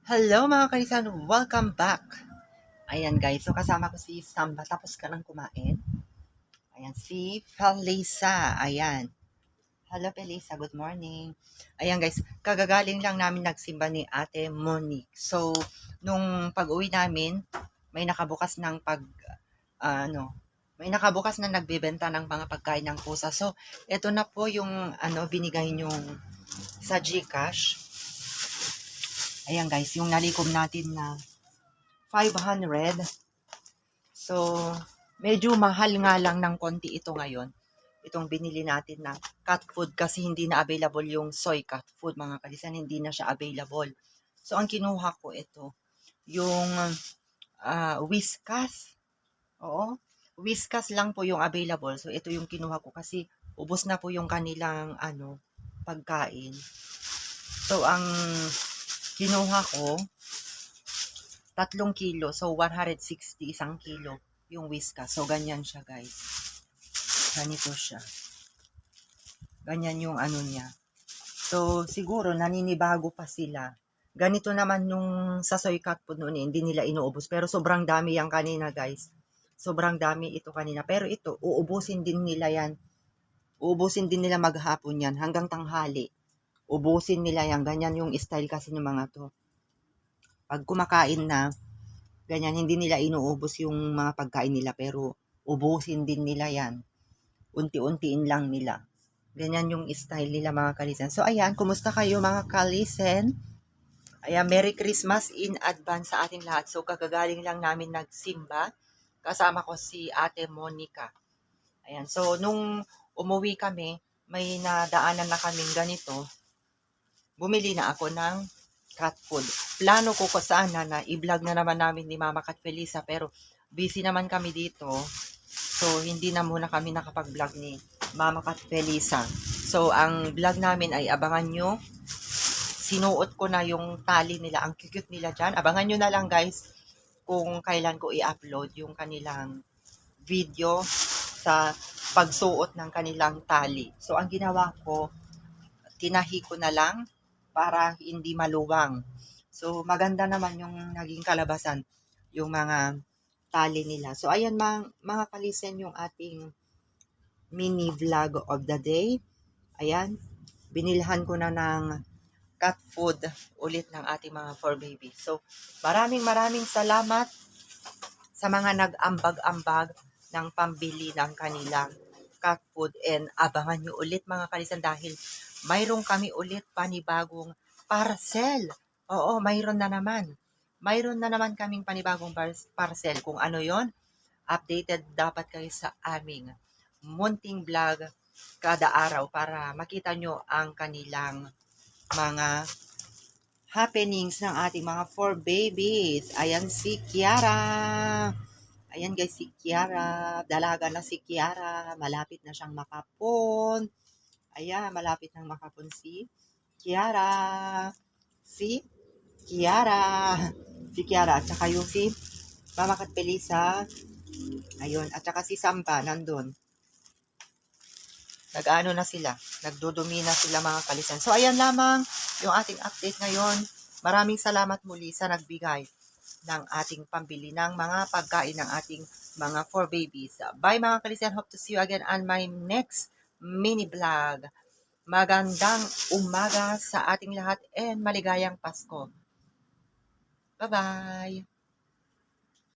Hello mga kaisan, welcome back. Ayan guys, so kasama ko si Samba, tapos ka nang kumain. Ayan, si Felisa, ayan. Hello Felisa, good morning. Ayan guys, kagagaling lang namin nagsimba ni Ate Monique. So, nung pag-uwi namin, may nakabukas ng may nakabukas na nagbebenta ng mga pagkain ng pusa. So, eto na po yung binigay yung sa GCash. Ayan guys, yung nalikom natin na 500. So, medyo mahal nga lang ng konti ito ngayon. Itong binili natin na cat food kasi hindi na available yung soy cat food mga kalisan. Hindi na siya available. So, ang kinuha ko ito, yung Whiskas. Oo, Whiskas lang po yung available. So, ito yung kinuha ko kasi ubos na po yung kanilang pagkain. So, ang kinuha ko, 3 kilo. So, 160 isang kilo yung Whiskas. So, ganyan siya, guys. Ganito siya. Ganyan yung niya. So, siguro, naninibago pa sila. Ganito naman yung sa soy cat food noon, hindi nila inuubos. Pero sobrang dami yan kanina, guys. Sobrang dami ito kanina. Pero ito, uubusin din nila yan. Uubusin din nila maghapon yan hanggang tanghali. Ubusin nila yan. Ganyan yung style kasi ng mga to. Pag kumakain na, ganyan, hindi nila inuubos yung mga pagkain nila, pero ubusin din nila yan. Unti-untiin lang nila. Ganyan yung style nila mga kalisen. So ayan, kumusta kayo mga kalisen? Ayan, Merry Christmas in advance sa ating lahat. So kagagaling lang namin nagsimba. Kasama ko si Ate Monica. Ayan, so nung umuwi kami, may nadaanan na kaming ganito. Bumili na ako ng cat food. Plano ko sana na i-vlog na naman namin ni Mama Cat Felisa, pero busy naman kami dito. So, hindi na muna kami nakapag-vlog ni Mama Cat Felisa. So, ang vlog namin ay abangan nyo. Sinuot ko na yung tali nila. Ang cute nila dyan. Abangan nyo na lang guys kung kailan ko i-upload yung kanilang video sa pagsuot ng kanilang tali. So, ang ginawa ko, tinahi ko na lang para hindi maluwang. So, maganda naman yung naging kalabasan, yung mga tali nila. So, ayan mga kalisen yung ating mini vlog of the day. Ayan, binilhan ko na ng cat food ulit ng ating mga fur babies. So, maraming salamat sa mga nag-ambag-ambag ng pambili ng kanilang cat food, and abangan nyo ulit mga kalisan dahil mayroon kami ulit panibagong parcel. Oo, mayroon na naman. Mayroon na naman kaming panibagong parcel. Kung ano yon, updated dapat kayo sa aming munting vlog kada araw para makita nyo ang kanilang mga happenings ng ating mga four babies. Ayan si Kiara. Ayan guys, si Kiara. Dalaga na si Kiara. Malapit na siyang makapon. Ayan, malapit nang makapon si Kiara. Si Kiara. Si Kiara. At saka yung si Mama Cat Felisa. Ayun. At saka si Samba, nandun. Nag-ano na sila. Nagdudumi na sila mga kalisan. So, ayan lamang yung ating update ngayon. Maraming salamat muli sa nagbigay ng ating pambili ng mga pagkain ng ating mga four babies. Bye mga kalisan. Hope to see you again on my next mini vlog. Magandang umaga sa ating lahat and maligayang Pasko. Bye-bye!